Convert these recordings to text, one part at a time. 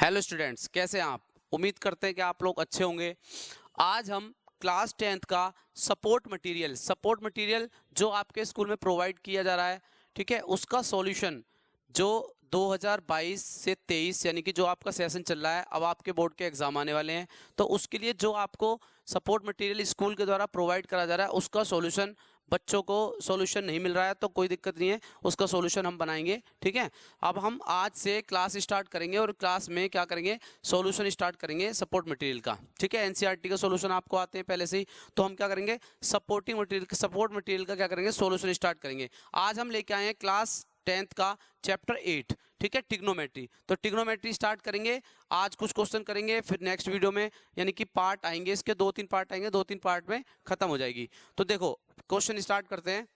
Hello students, कैसे हैं आप। उम्मीद करते हैं कि आप लोग अच्छे होंगे। आज हम क्लास 10th का सपोर्ट मटेरियल जो आपके स्कूल में प्रोवाइड किया जा रहा है, ठीक है, उसका सॉल्यूशन जो 2022 से 23 यानी कि जो आपका सेशन चल रहा है, अब आपके बोर्ड के एग्जाम आने वाले हैं, तो उसके लिए जो आपको सपोर्ट मटेरियल स्कूल के द्वारा प्रोवाइड करा जा रहा है उसका सॉल्यूशन, बच्चों को सॉल्यूशन नहीं मिल रहा है तो कोई दिक्कत नहीं है, उसका सॉल्यूशन हम बनाएंगे। ठीक है, अब हम आज से क्लास स्टार्ट करेंगे और क्लास में क्या करेंगे, सॉल्यूशन स्टार्ट करेंगे सपोर्ट मटेरियल का। ठीक है, एनसीईआरटी का सॉल्यूशन आपको आते हैं पहले से ही, तो हम क्या करेंगे, सपोर्ट मटेरियल का क्या करेंगे, सॉल्यूशन स्टार्ट करेंगे। आज हम लेके आए हैं क्लास 10th का चैप्टर 8, ठीक है, ट्रिग्नोमेट्री। तो ट्रिग्नोमेट्री स्टार्ट करेंगे आज, कुछ क्वेश्चन करेंगे, फिर नेक्स्ट वीडियो में यानी कि पार्ट आएंगे, इसके 2-3 पार्ट आएंगे, 2-3 पार्ट में खत्म हो जाएगी। तो देखो क्वेश्चन स्टार्ट करते हैं।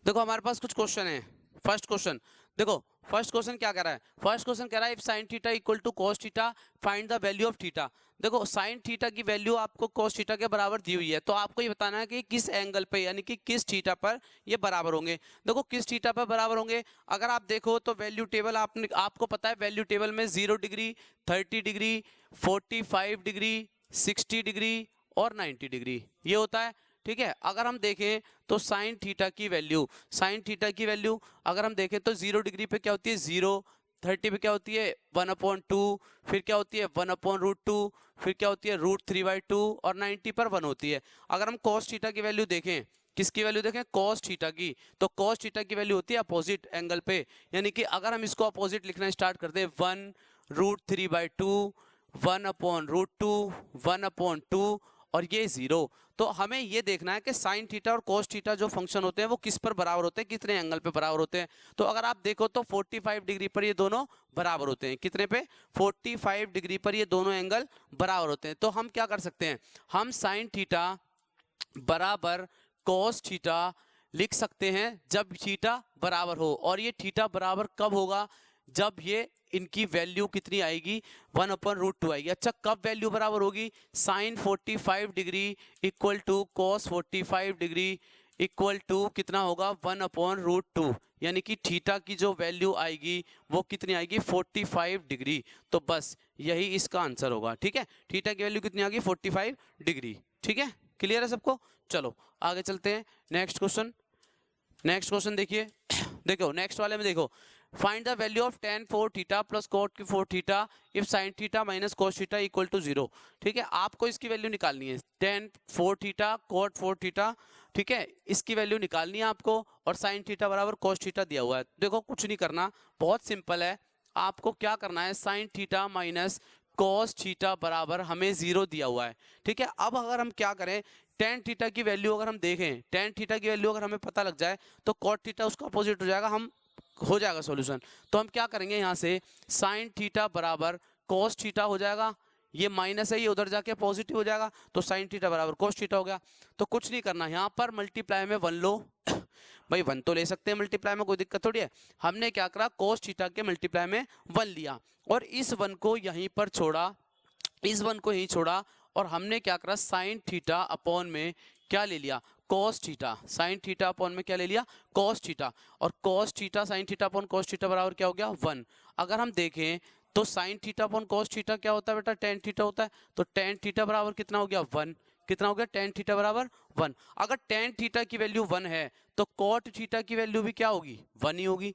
देखो हमारे पास कुछ क्वेश्चन है। फर्स्ट क्वेश्चन देखो, फर्स्ट क्वेश्चन क्या कह रहा है, फर्स्ट क्वेश्चन कह रहा है if sine theta equal to cos theta find the value of theta. देखो साइन थीटा की वैल्यू आपको कॉस थीटा के बराबर दी हुई है, तो आपको ये बताना है कि किस एंगल पे यानी कि किस थीटा पर ये बराबर होंगे। देखो किस थीटा पर बराबर होंगे, अगर आप देखो तो वैल्यू टेबल आपको पता है, वैल्यू टेबल में 0 डिग्री, 30 डिग्री, 45 डिग्री, 60 डिग्री और 90 डिग्री ये होता है। ठीक है, अगर हम देखें तो साइन थीटा की वैल्यू अगर हम देखें तो 0 डिग्री पे क्या होती है 0, 30 पे क्या होती है 1/2, फिर क्या होती है 1/√2, फिर क्या होती है √3/2 और 90 पर 1 होती है। अगर हम cos थीटा की वैल्यू देखें, किसकी वैल्यु देखें, cos थीटा की, तो cos थीटा की वैल्यू होती है अपोजिट एंगल पे, यानी कि अगर हम इसको अपोजिट लिखना स्टार्ट करते हैं 1√3/2, 1/√2, 1/2 और ये 0, तो हमें ये देखना है कि साइन थीटा और कोस थीटा जो फंक्शन होते हैं वो किस पर बराबर होते हैं, कितने एंगल पे बराबर होते हैं। तो अगर आप देखो तो 45 डिग्री पर ये दोनों बराबर होते हैं, कितने पे, 45 डिग्री पर ये दोनों एंगल बराबर होते हैं। तो हम क्या कर सकते हैं, हम साइन थीटा बराबर कोस थीटा लिख सकते हैं जब थीटा बराबर हो, और ये थीटा बराबर कब होगा, जब ये इनकी वैल्यू कितनी आएगी 1/√2 आएगी। अच्छा, कब वैल्यू बराबर होगी, sine 45 degree equal to cos 45 degree equal to कितना होगा 1/√2, यानी कि थीटा की जो वैल्यू आएगी वो कितनी आएगी 45 डिग्री। तो बस यही इसका आंसर होगा। ठीक है, थीटा की वैल्यू कितनी आ गई 45 डिग्री। ठीक है, क्लियर है सबको। चलो आगे चलते हैं, नेक्स्ट क्वेश्चन देखिए। देखो नेक्स्ट वाले में देखो, find the value of tan 4 theta plus cot 4 theta if sin theta minus cos theta equal to 0। ठीक है, आपको इसकी वैल्यू निकालनी है, tan 4 थीटा cot 4 थीटा, ठीक है, इसकी वैल्यू निकालनी है आपको, और sin थीटा बराबर cos थीटा दिया हुआ है। देखो कुछ नहीं करना, बहुत सिंपल है, आपको क्या करना है, sin theta minus cos theta बराबर हमें 0 दिया हुआ है। ठीक है, अब अगर हम क्या करें, tan थीटा की वैल्यू अगर हम देखें, tan थीटा की वैल्यू अगर हमें पता लग जाए तो cot थीटा उसका अपोजिट हो जाएगा, हम हो जाएगा सॉल्यूशन। तो हम क्या करेंगे, यहाँ से साइन थीटा बराबर cos थीटा हो जाएगा, ये माइनस है ये उधर जाके पॉजिटिव हो जाएगा, तो साइन थीटा बराबर cos थीटा हो गया। तो कुछ नहीं करना, यहाँ पर मल्टीप्लाई में 1 लो भाई 1 तो ले सकते हैं मल्टीप्लाई में, कोई दिक्कत थोड़ी है। हमने क्या करा, cos थीटा के मल्टीप्लाई में 1 लिया और इस 1 को यहीं पर छोड़ा, इस 1 को यहीं छोड़ा, और हमने क्या करा, साइन थीटा अपॉन में क्या ले लिया, cos theta, sine theta upon में क्या ले लिया, cos थीटा, और cos theta sine theta upon cos theta बराबर क्या हो गया 1। अगर हम देखें तो sine theta upon cos theta क्या होता है बेटा, tan थीटा होता है, तो tan थीटा बराबर कितना हो गया 1, कितना हो गया tan थीटा बराबर 1। अगर tan थीटा की वैल्यू 1 है तो cot थीटा की वैल्यू भी क्या होगी 1 ही होगी।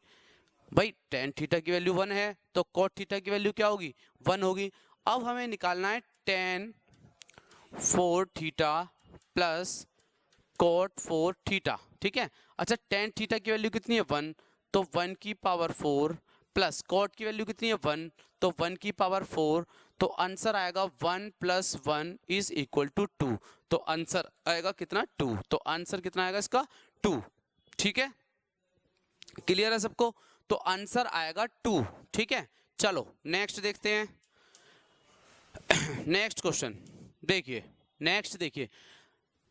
भाई tan थीटा की वैल्यू 1 है तो cot थीटा की वैल्यू क्या होगी 1 होगी। अब हमें निकालना है tan 4 theta plus cot 4 theta. ठीक है, अच्छा tan थीटा की वैल्यू कितनी है 1, तो 1 की पावर 4 प्लस cot की वैल्यू कितनी है 1, तो 1 की पावर 4, तो आंसर आएगा 1 + 1 इज इक्वल टू 2। तो आंसर आएगा कितना 2, तो आंसर कितना आएगा इसका 2। ठीक है, क्लियर है सबको, तो आंसर आएगा 2। ठीक है, चलो नेक्स्ट देखते हैं। नेक्स्ट क्वेश्चन देखिए,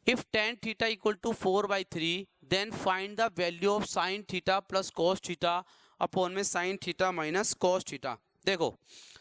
if tan theta equal to 4/3 then find the value of sin theta plus cos theta upon में sin theta minus cos theta। देखो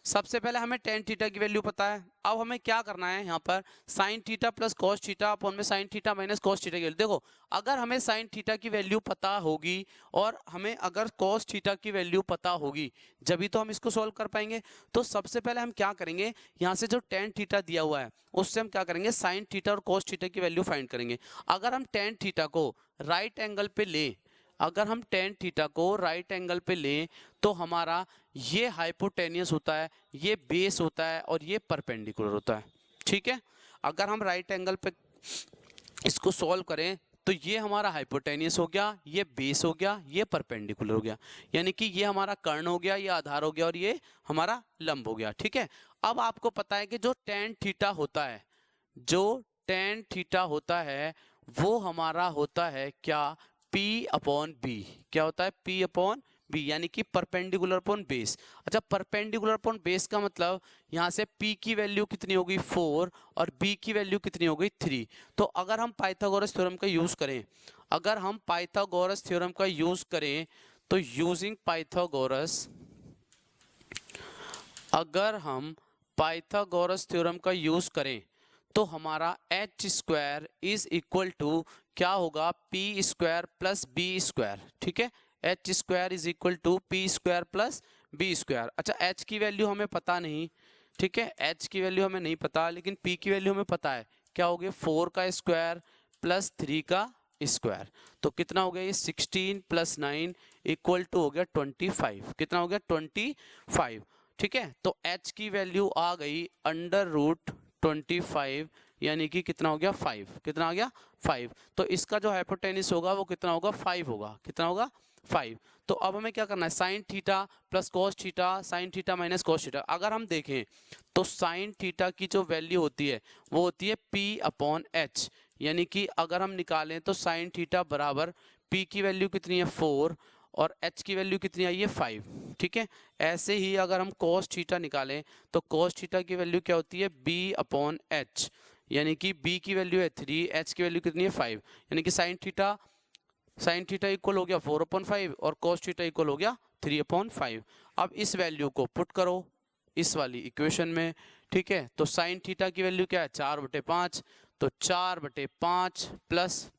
सबसे पहले हमें टेन थीटा की वैल्यू पता है। अब हमें क्या करना है यहाँ पर, sine theta plus cos theta upon में sine theta minus cos theta की वैल्यू। देखो अगर हमें साइन थीटा की वैल्यू पता होगी और हमें अगर कॉस थीटा की वैल्यू पता होगी, जब भी तो हम इसको सॉल्व कर पाएंगे। तो सबसे पहले हम क्या करेंगे, यहाँ से जो टेन थीटा दिया हुआ है उससे हम क्या करेंगे, साइन थीटा और कॉस थीटा की वैल्यू फाइंड करेंगे। अगर हम टेन थीटा को राइट एंगल पे लें, अगर हम टेन थीटा को राइट एंगल पे लें तो हमारा ये हाइपोटेनियस होता है, ये बेस होता है और ये परपेंडिकुलर होता है। ठीक है, अगर हम राइट एंगल पे इसको सॉल्व करें तो ये हमारा हाइपोटेनियस हो गया, ये बेस हो गया, ये परपेंडिकुलर हो गया, यानी कि ये हमारा कर्ण हो गया, ये आधार हो गया और ये हमारा लंब हो गया। ठीक है, अब आपको पता है कि जो टेन थीटा होता है, जो टेन थीटा होता है वो हमारा होता है क्या, P अपॉन बी। क्या होता है, P अपॉन बी, यानी कि परपेंडिकुलर अपॉन बेस। अच्छा, परपेंडिकुलर अपॉन बेस का मतलब यहाँ से P की वैल्यू कितनी होगी 4 और B की वैल्यू कितनी हो गई 3। तो अगर हम पाइथागोरस थ्योरम का यूज करें, अगर हम पाइथागोरस थ्योरम का यूज करें तो यूजिंग पाइथागोरस, अगर हम पाइथागोरस थ्योरम का यूज करें तो हमारा H square is equal to क्या होगा, P square plus B square. ठीक है, H square is equal to P square plus B square. अच्छा, एच की वैल्यू हमें पता नहीं, ठीक है, एच की वैल्यू हमें नहीं पता, लेकिन पी की वैल्यू हमें पता है। क्या हो गया, 4 का स्क्वायर प्लस 3 का स्क्वायर। तो कितना हो गया, ये 16 प्लस 9 इक्वल टू हो गया 25। कितना हो गया, 25। ठीक है, तो h की वैल्यू आ गई अंडर रूट 25, यानी कि कितना हो गया 5। कितना आ गया 5। तो इसका जो हाइपोटेनिस होगा वो कितना होगा 5 होगा। कितना होगा 5। तो अब हमें क्या करना है, sign theta plus cos theta, sign theta minus cos theta. अगर हम देखें तो साइन थीटा की जो वैल्यू होती है वो होती है P अपॉन एच, यानी कि अगर हम निकालें तो साइन थीटा बराबर P की वैल्यू कितनी है 4 और h की वैल्यू कितनी आई है 5। ठीक है, ऐसे ही अगर हम cos थीटा निकालें तो cos थीटा की वैल्यू क्या होती है, b अपॉन h, यानी कि b की वैल्यू है 3, h की वैल्यू कितनी है 5, यानी कि साइन थीटा इक्वल हो गया 4/5 और cos थीटा इक्वल हो गया 3/5। अब इस वैल्यू को पुट करो इस वाली इक्वेशन में। ठीक है, तो साइन थीटा की वैल्यू क्या है 4/5, तो 4/5 प्लस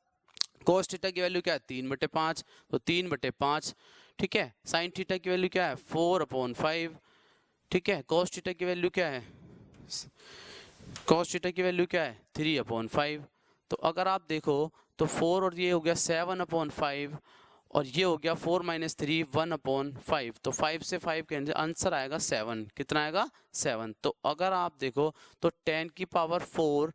cos थीटा की वैल्यू क्या है 3/5, तो 3/5। ठीक है, साइन थीटा की वैल्यू क्या है 4/5। ठीक है, cos थीटा की वैल्यू क्या है, cos थीटा की वैल्यू क्या है 3/5। तो अगर आप देखो तो 4 और ये हो गया 7/5 और ये हो गया 4 - 3 1/5। तो 5 से 5 के आंसर आएगा 7। कितना आएगा 7। तो अगर आप देखो तो 10 की पावर 4,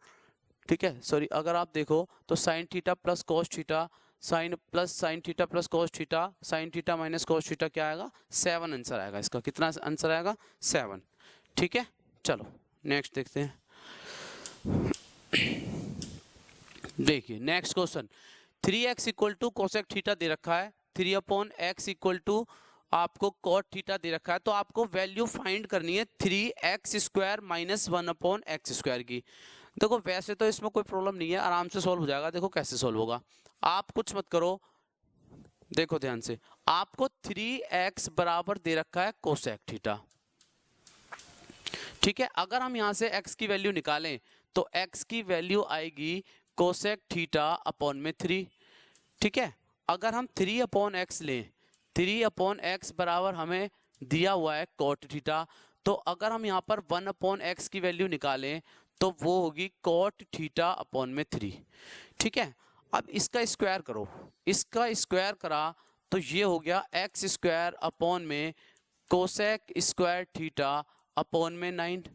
ठीक है, सॉरी, अगर आप देखो तो sign theta plus cos theta, sign theta plus cos theta, sign theta minus cos theta क्या आएगा 7 आंसर आएगा इसका। कितना आंसर आएगा 7। ठीक है, चलो नेक्स्ट देखते हैं। देखिए next question, 3x equal to cosec theta दे रखा है, 3/x इक्वल टू आपको कॉट थीटा दे रखा है। तो आपको वैल्यू फाइंड करनी है 3x square minus 1/x square की। देखो वैसे तो इसमें कोई प्रॉब्लम नहीं है, आराम से सॉल्व हो जाएगा। देखो कैसे सॉल्व होगा, आप कुछ मत करो, देखो ध्यान से, आपको 3x बराबर दे रखा है कोसेक थीटा। ठीक है, अगर हम यहां से x की वैल्यू निकालें तो x की वैल्यू आएगी कोसेक थीटा अपॉन में 3। ठीक है, अगर हम 3/x लें, 3/x बराबर हमें दिया हुआ है कॉट थीटा, तो अगर हम यहाँ पर 1/x की वैल्यू निकालें तो वो होगी कॉट थीटा अपॉन में 3। ठीक है, अब इसका स्क्वायर करो, इसका स्क्वायर करा तो ये हो गया x स्क्वायर अपॉन में कोसेक स्क्वायर थीटा अपॉन में 9।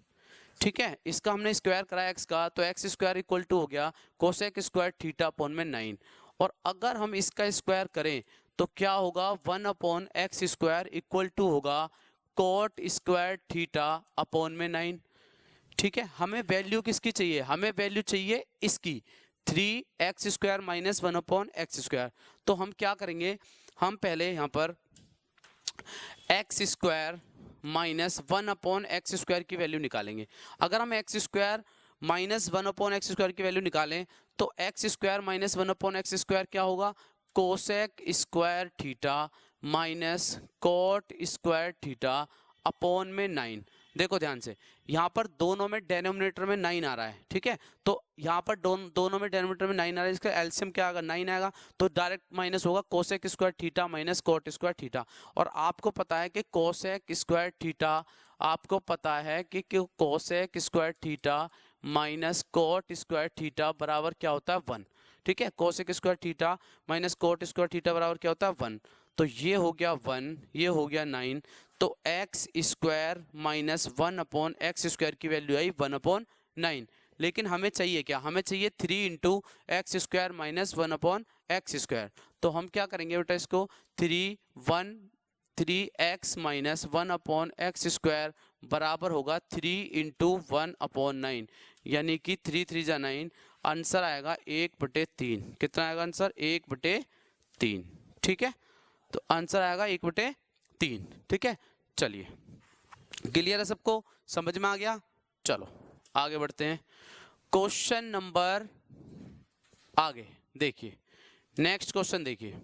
ठीक है, इसका हमने स्क्वायर करा x का, तो x स्क्वायर इक्वल टू हो गया कोसेक स्क्वायर थीटा अपॉन में 9। और अगर हम इसका स्क्वायर करें तो क्या होगा, 1/x स्क्वायर इक्वल टू होगा कॉट स्क्वायर थीटा अपॉन में 9। ठीक है, हमें वैल्यू किसकी चाहिए, हमें वैल्यू चाहिए इसकी 3x square minus 1/x square. तो हम क्या करेंगे, हम पहले यहाँ पर x square minus 1/x square की वैल्यू निकालेंगे। अगर हम x square minus 1/x square की वैल्यू निकालें तो x square minus 1/x square क्या होगा, cosec square theta minus cot square theta upon में 9। देखो ध्यान से, यहाँ पर दोनों में डिनोमिनेटर में 9 आ रहा है, ठीक है। तो यहाँ पर दोनों में डिनोमिनेटर में 9 आ रहा है, इसका एलसीएम क्या आएगा, 9 आएगा। तो डायरेक्ट माइनस होगा cosec square theta minus cot square theta. और आपको पता है कि कोसेक स्क्वायर थीटा, आपको पता है कि cosec square theta minus cot square theta बराबर क्या होता है, 1। ठीक है, cosec square theta minus cot square theta बराबर क्या होता है, 1। तो ये हो गया 1, ये हो गया 9। तो x square minus 1 upon x square की वैल्यू आई 1/9। लेकिन हमें चाहिए क्या, हमें चाहिए 3 into x square minus 1 upon x square. तो हम क्या करेंगे बेटा, इसको 3x minus 1 upon x square बराबर होगा 3 इंटू 1/9, यानी कि 3 3 जा 9। आंसर आएगा 1/3। कितना आएगा आंसर, 1/3। ठीक है, तो आंसर आएगा 1/3। ठीक है, चलिए क्लियर है सबको, समझ में आ गया। चलो आगे बढ़ते हैं, क्वेश्चन नंबर आगे देखिए, नेक्स्ट क्वेश्चन देखिए।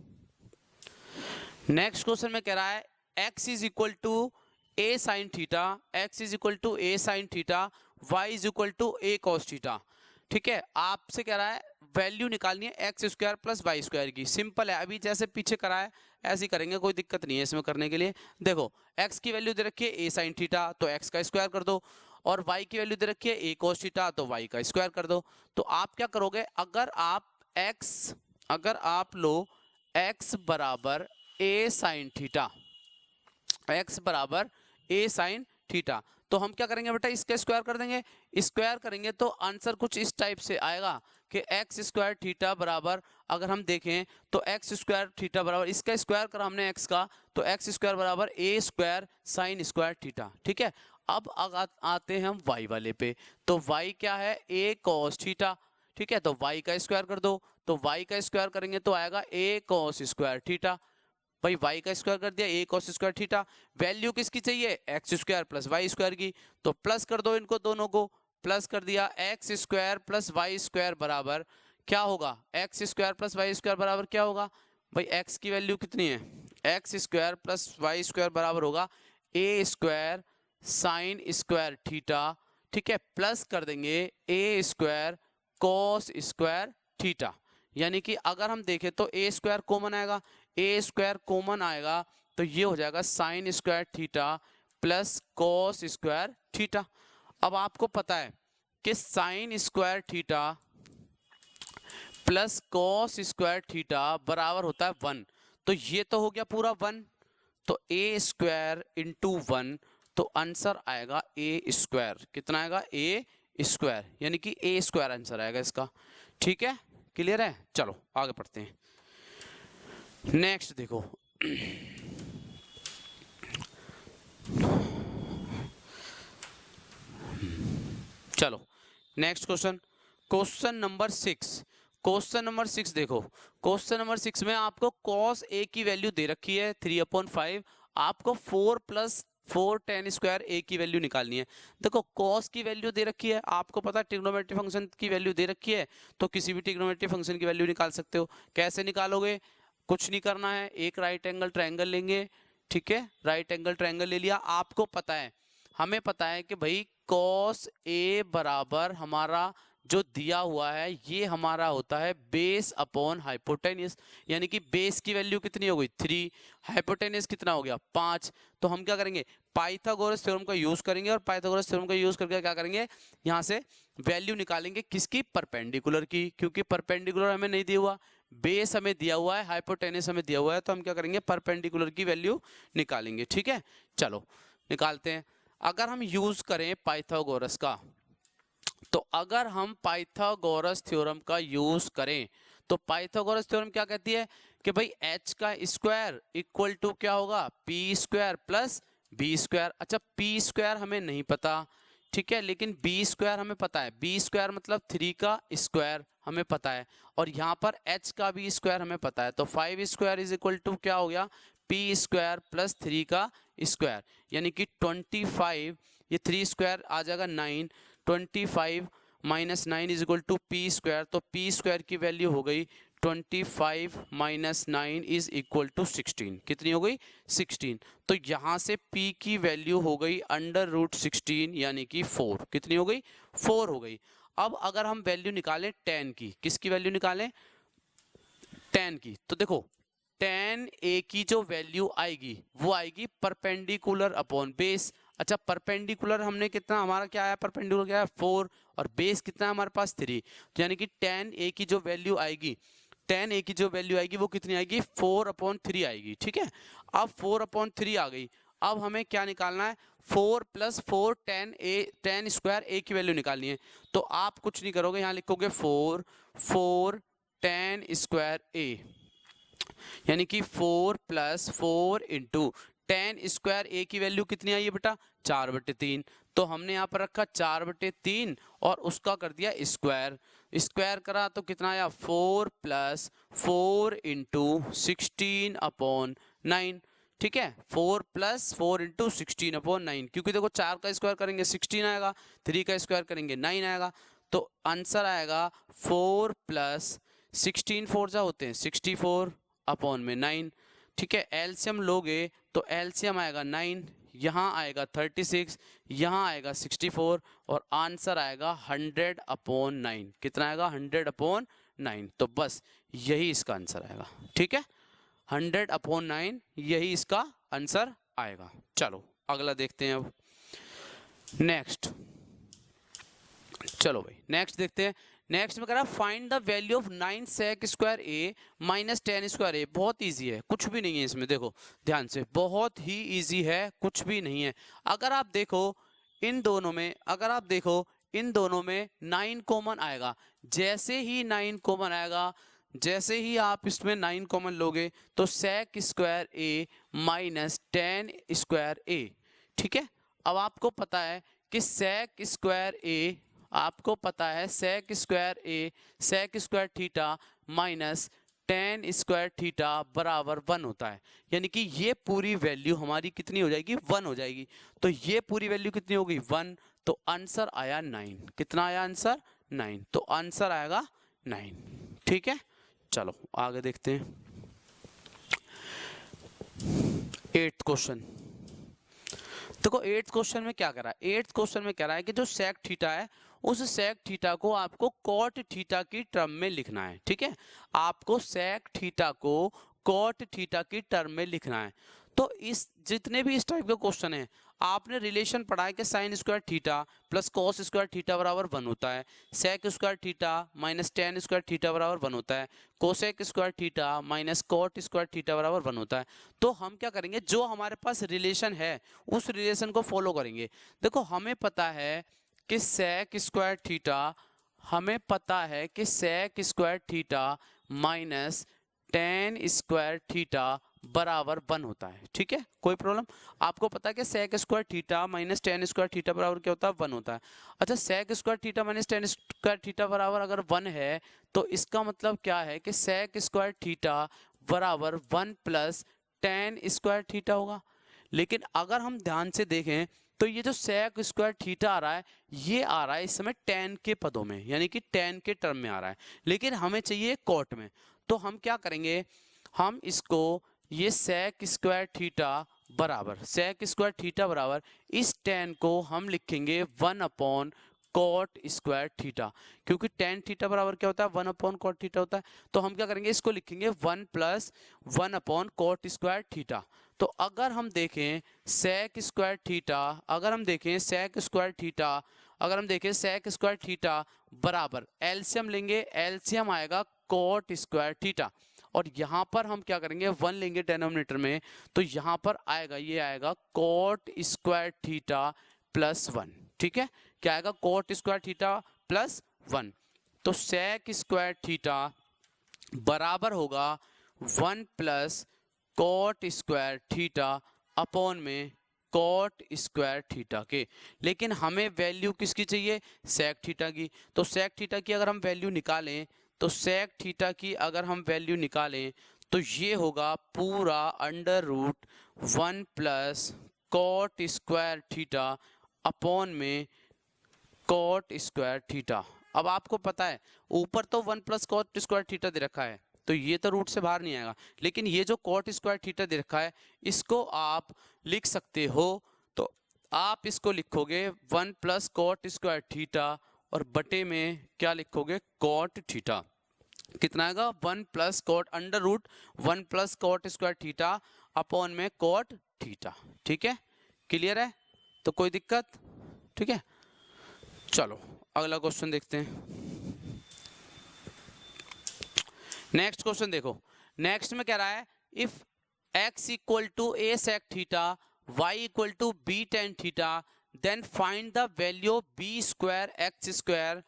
नेक्स्ट क्वेश्चन में कह रहा है x is equal to a sine theta, x is equal to a sine theta, y is equal to a cos theta. ठीक है, आपसे कह रहा है वैल्यू निकालनी है X square plus Y square की। सिंपल है, अभी जैसे पीछे करा है ऐसे ही करेंगे, कोई दिक्कत नहीं है इसमें करने के लिए। देखो x की वैल्यू दे रखी है a साइन थीटा, तो x का स्क्वायर कर दो, और y की वैल्यू दे रखी है a cos थीटा, तो y का स्क्वायर कर दो। तो आप क्या करोगे, अगर आप लो x बराबर a साइन थीटा, x बराबर a साइन थीटा, तो हम क्या करेंगे बेटा, इसका स्क्वायर कर देंगे। स्क्वायर करेंगे तो आंसर कुछ इस टाइप से आएगा कि एक्स स्क्वायर थीटा बराबर, अगर हम देखें तो एक्स स्क्वायर थीटा बराबर, इसका स्क्वायर करा हमने एक्स का, तो एक्स स्क्वायर बराबर ए स्क्वायर साइन स्क्वायर थीटा। ठीक है, अब आते हैं हम वाई वाले पे, तो वाई क्या है, ए कॉस थीटा। ठीक है, तो वाई का स्क्वायर कर दो, तो वाई का स्क्वायर करेंगे तो आएगा ए कॉस स्क्वायर थीटा। भाई y का स्क्वायर कर दिया, a cos square theta. Value किसकी चाहिए, X square plus Y square की, तो प्लस कर दो इनको दोनों को, प्लस कर दिया। X square plus Y square बराबर क्या होगा, X square plus Y square बराबर क्या होगा, भाई x की वैल्यू कितनी है, X square plus Y square बराबर होगा a square sine square theta. ठीक है, प्लस कर देंगे a square cos square theta, यानी कि अगर हम देखें तो a स्क्वायर कॉमन आएगा, ए स्क्वायर कॉमन आएगा, तो ये हो जाएगा sign square theta plus cos square theta. अब आपको पता है कि sign square theta plus cos square theta बराबर होता है 1, तो ये तो हो गया पूरा 1, तो ए स्क्वायर इंटू 1, तो आंसर आएगा ए स्क्वायर। कितना आएगा, ए स्क्वायर, यानी कि ए स्क्वायर आंसर आएगा इसका। ठीक है, क्लियर है, चलो आगे पढ़ते हैं। नेक्स्ट देखो, चलो next question, question number 6। Question number 6 देखो, क्वेश्चन नंबर 6 में आपको cos a की वैल्यू दे रखी है 3/5, आपको 4 + 4 tan स्क्वायर a की वैल्यू निकालनी है। देखो cos की वैल्यू दे रखी है, आपको पता है ट्रिग्नोमेट्री फंक्शन की वैल्यू दे रखी है, तो किसी भी ट्रिग्नोमेट्री फंक्शन की वैल्यू निकाल सकते हो। कैसे निकालोगे, कुछ नहीं करना है, एक राइट एंगल ट्रायंगल लेंगे। ठीक है, राइट एंगल ट्रायंगल ले लिया। आपको पता है, हमें पता है कि भाई cos a बराबर हमारा जो दिया हुआ है ये हमारा होता है बेस अपॉन हाइपोटेन्यूस, यानी कि बेस की वैल्यू कितनी हो गई 3, हाइपोटेन्यूस कितना हो गया 5। तो हम क्या करेंगे, पाइथागोरस थ्योरम का यूज करेंगे, और पाइथागोरस थ्योरम का यूज करके क्या करेंगे, यहाँ से वैल्यू निकालेंगे किसकी, परपेंडिकुलर की, क्योंकि परपेंडिकुलर हमें नहीं दिया हुआ, बेस हमें दिया हुआ है, हाइपोटेन्यूस हमें दिया हुआ है, तो हम क्या करेंगे, परपेंडिकुलर की वैल्यू निकालेंगे। ठीक है, चलो निकालते हैं। अगर हम यूज करें पाइथागोरस का, तो अगर हम पाइथागोरस थ्योरम का यूज करें, तो पाइथागोरस थ्योरम क्या कहती है कि भाई h का स्क्वायर इक्वल टू क्या होगा, p square plus b square. अच्छा, p स्क्वायर हमें नहीं पता, ठीक है, लेकिन b स्क्वायर हमें पता है, b स्क्वायर मतलब 3 का स्क्वायर हमें पता है, और यहाँ पर h का भी स्क्वायर हमें पता है, तो 5 स्क्वायर इज इक्वल टू क्या हो गया, p स्क्वायर प्लस 3 का स्क्वायर, यानी कि 25, ये 3 स्क्वायर आ जाएगा 9, 25 - 9 is equal to P square, तो पी स्क्वायर की वैल्यू हो गई 25 माइनस 9 इज इक्वल टू 16। कितनी हो गई? 16। तो यहाँ से p की वैल्यू हो गई √16 यानी कि 4। कितनी हो गई? 4 हो गई। अब अगर हम वैल्यू निकालें tan की, किसकी वैल्यू निकालें? tan की। तो देखो tan a की जो वैल्यू आएगी वो आएगी परपेंडिकुलर अपॉन बेस। अच्छा, परपेंडिकुलर हमने कितना, हमारा क्या आया? परपेंडिकुलर क्या है? 4, और बेस कितना है हमारे पास? 3। तो यानी कि tan a की जो वैल्यू आएगी, tan a की जो वैल्यू आएगी वो कितनी आएगी? 4/3 आएगी। ठीक है, अब 4/3 आ गई। अब हमें क्या निकालना है? 4 + 4 tan स्क्वायर a की वैल्यू निकालनी है। तो आप कुछ नहीं करोगे, यहाँ लिखोगे 4 tan स्क्वायर a, यानी कि 4 + 4 इंटू tan स्क्वायर a की वैल्यू कितनी आई है बेटा? 4/3। तो हमने यहाँ पर रखा 4/3 और उसका कर दिया स्क्वायर। स्क्वायर करा तो कितना आया? 4 + 4 इंटू 16/9। ठीक है, 4 + 4 इंटू 16/9, क्योंकि देखो 4 का स्क्वायर करेंगे 16 आएगा, 3 का स्क्वायर करेंगे 9 आएगा। तो आंसर आएगा 4 + 16 4 जा होते हैं 64/9। ठीक है, एलसीएम लोगे तो एलसीएम आएगा 9, यहाँ आएगा 36, यहाँ आएगा 64 और आंसर आएगा 100/9। कितना आएगा? 100/9। तो बस यही इसका आंसर आएगा। ठीक है, 100/9 यही इसका आंसर आएगा। चलो अगला देखते हैं अब। नेक्स्ट, चलो भाई नेक्स्ट देखते हैं। नेक्स्ट में कह रहा है find the value of 9 sec square a minus 10 square a। बहुत इजी है, कुछ भी नहीं है इसमें, देखो ध्यान से, बहुत ही इजी है, कुछ भी नहीं है। अगर आप देखो इन दोनों में, अगर आप देखो इन दोनों में 9 कॉमन आएगा। जैसे ही 9 कॉमन आएगा, जैसे ही आप इसमें 9 कॉमन लोगे तो sec square a minus 10 square a। ठीक है, अब आपको पता है कि sec स्क्वायर a, आपको पता है sec square a sec square theta minus tan square theta बराबर 1 होता है। यानी कि ये पूरी वैल्यू हमारी कितनी हो जाएगी? 1 हो जाएगी। तो ये पूरी वैल्यू कितनी होगी? 1। तो आंसर आया 9। कितना आया आंसर? 9। तो आंसर आएगा 9। ठीक है, चलो आगे देखते हैं। 8th क्वेश्चन देखो। 8th क्वेश्चन में क्या कर रहा है? 8th क्वेश्चन में कह रहा है कि जो sec थीटा है उस sec थीटा को आपको cot थीटा की टर्म में लिखना है। ठीक है, आपको sec थीटा को cot थीटा की टर्म में लिखना है। तो इस जितने भी इस टाइप के क्वेश्चन है, आपने रिलेशन पढ़ा है कि sin square theta plus cos square theta बराबर 1 होता है, sec square theta minus tan square theta बराबर 1 होता है, cosec square theta minus cot square theta बराबर 1 होता है। तो हम क्या करेंगे, जो हमारे पास रिलेशन है उस रिलेशन को फॉलो करेंगे। देखो हमें पता है कि sec स्क्वायर थीटा, हमें पता है कि sec square theta minus tan square theta बराबर 1 होता है। ठीक है, कोई प्रॉब्लम? आपको पता है कि sec square theta minus tan square theta बराबर क्या होता है? 1 होता है। अच्छा, sec square theta minus tan square theta बराबर अगर 1 है तो इसका मतलब क्या है कि sec स्क्वायर थीटा बराबर 1 + tan स्क्वायर थीटा होगा। लेकिन अगर हम ध्यान से देखें तो ये जो sec स्क्वायर थीटा आ रहा है, ये आ रहा है इस समय tan के पदों में, यानी कि tan के टर्म में आ रहा है, लेकिन हमें चाहिए cot में। तो हम क्या करेंगे, हम इसको ये sec स्क्वायर थीटा बराबर, sec स्क्वायर थीटा बराबर इस tan को हम लिखेंगे 1/cot स्क्वायर थीटा, क्योंकि tan थीटा बराबर क्या होता है? 1/cot थीटा होता है। तो हम क्या करेंगे, इसको लिखेंगे 1 + 1/cot स्क्वायर थीटा। तो अगर हम देखें sec स्क्वायर थीटा, अगर हम देखें sec स्क्वायर थीटा, अगर हम देखें sec स्क्वायर थीटा बराबर एलसीएम लेंगे, एलसीएम आएगा cot स्क्वायर थीटा, और यहाँ पर हम क्या करेंगे 1 लेंगे डिनोमिनेटर में, तो यहाँ पर आएगा, ये आएगा cot स्क्वायर थीटा प्लस 1। ठीक है, क्या आएगा? cot square theta plus 1। तो sec स्क्वायर थीटा बराबर होगा 1 + cot स्क्वायर थीटा अपॉन में cot स्क्वायर थीटा के। लेकिन हमें वैल्यू किसकी चाहिए? sec थीटा की। तो sec थीटा की अगर हम वैल्यू निकालें, तो sec थीटा की अगर हम वैल्यू निकालें तो ये होगा पूरा √1 + cot स्क्वायर थीटा अपॉन में cot स्क्वायर थीटा। अब आपको पता है ऊपर तो 1 + cot स्क्वायर थीटा दे रखा है, तो ये तो रूट से बाहर नहीं आएगा। लेकिन ये जो कॉट स्क्वायर थीटा दे रखा है इसको आप लिख सकते हो, तो आप इसको लिखोगे 1 प्लस कॉट स्क्वायर थीटा और बटे में क्या लिखोगे, कॉट थीटा। कितना आएगा, 1 plus cot under root 1 plus cot square theta upon में कॉट थीटा। ठीक है, क्लियर है, तो कोई दिक्कत, ठीक है। चलो अगला क्वेश्चन देखते हैं। नेक्स्ट क्वेश्चन देखो, नेक्स्ट में कह रहा है if x equal to a sec theta y equal to b tan theta then find the value of b square x square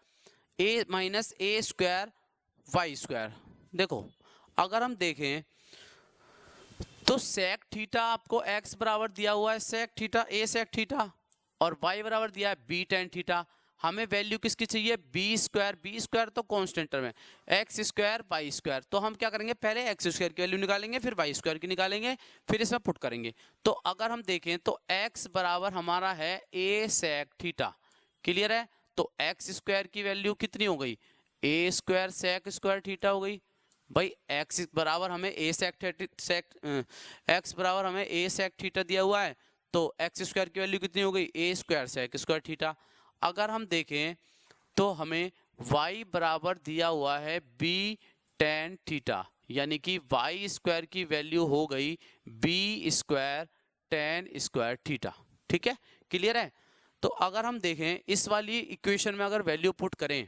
a minus a square y square. देखो अगर हम देखें तो sec थीटा आपको x बराबर दिया हुआ है sec theta a sec theta और y बराबर दिया है b tan थीटा। हमें वैल्यू किसकी चाहिए, बी स्क्वायर तो कांस्टेंट टर्म है, एक्स स्क्वायर वाई स्क्वायर। तो हम क्या करेंगे, पहले एक्स स्क्वायर की वैल्यू निकालेंगे, फिर वाई स्क्वायर की निकालेंगे, फिर इसमें पुट करेंगे। तो अगर हम देखें तो एक्स बराबर हमारा है ए सेक थीटा, क्लियर है। तो एक्स स्क्वायर की वैल्यू कितनी हो गई, ए स्क्वायर सेक स्क्वायर थीटा हो गई। भाई एक्स बराबर हमें ए एक्स बराबर हमें ए सेक थीटा दिया हुआ है, तो एक्स स्क्वायर की वैल्यू कितनी हो गई, ए स्क्वायर सेक स्क्वायर थीटा। अगर हम देखें तो हमें y बराबर दिया हुआ है b tan थीटा, यानी कि y स्क्वायर की वैल्यू हो गई b square tan square theta. ठीक है, क्लियर है। तो अगर हम देखें इस वाली इक्वेशन में अगर वैल्यू पुट करें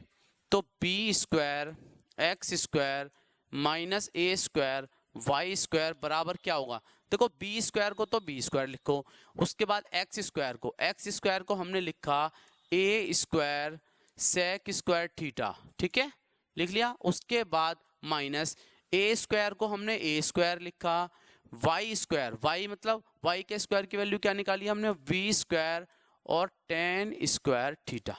तो b square x square minus a square y square बराबर क्या होगा, देखो b स्क्वायर को तो b स्क्वायर लिखो, उसके बाद एक्स स्क्वायर को हमने लिखा ए स्क्वायर सेक स्क्वायर थीटा। ठीक है, लिख लिया। उसके बाद माइनस ए स्क्वायर को हमने ए स्क्वायर लिखा, वाई स्क्वायर, वाई मतलब वाई के स्क्वायर की वैल्यू क्या निकाली हमने, वी स्क्वायर और tan स्क्वायर थीटा।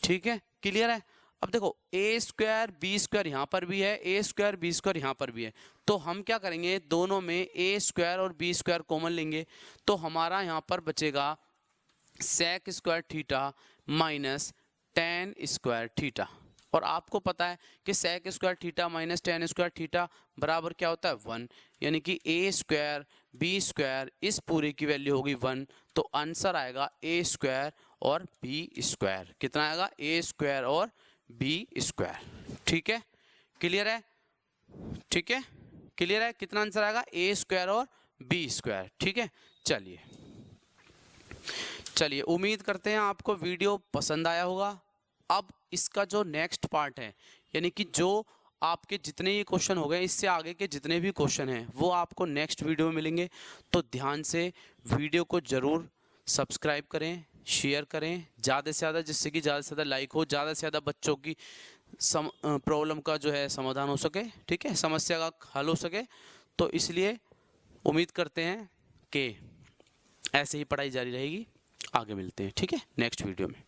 ठीक है, क्लियर है। अब देखो ए स्क्वायर बी स्क्वायर यहाँ पर भी है, ए स्क्वायर बी स्क्वायर यहाँ पर भी है, तो हम क्या करेंगे, दोनों में ए स्क्वायर और बी स्क्वायर कॉमन लेंगे, तो हमारा यहाँ पर बचेगा sec square theta minus tan square theta. और आपको पता है कि sec square theta minus tan square theta बराबर क्या होता है, 1, यानी कि ए स्क्वायर बी स्क्वायर इस पूरे की वैल्यू होगी 1, तो आंसर आएगा ए स्क्वायर और बी स्क्वायर। कितना आएगा, ए स्क्वायर और बी स्क्वायर। ठीक है, क्लियर है, ठीक है, क्लियर है। कितना आंसर आएगा, ए स्क्वायर और बी स्क्वायर। ठीक है, चलिए उम्मीद करते हैं आपको वीडियो पसंद आया होगा। अब इसका जो नेक्स्ट पार्ट है, यानी कि जो आपके जितने ये क्वेश्चन हो गए, इससे आगे के जितने भी क्वेश्चन हैं वो आपको नेक्स्ट वीडियो में मिलेंगे। तो ध्यान से वीडियो को ज़रूर सब्सक्राइब करें, शेयर करें ज़्यादा से ज़्यादा, जिससे कि ज़्यादा से ज़्यादा लाइक हो, ज़्यादा से ज़्यादा बच्चों की प्रॉब्लम का जो है समाधान हो सके, ठीक है, समस्या का हल हो सके। तो इसलिए उम्मीद करते हैं कि ऐसे ही पढ़ाई जारी रहेगी। आगे मिलते हैं, ठीक है, नेक्स्ट वीडियो में।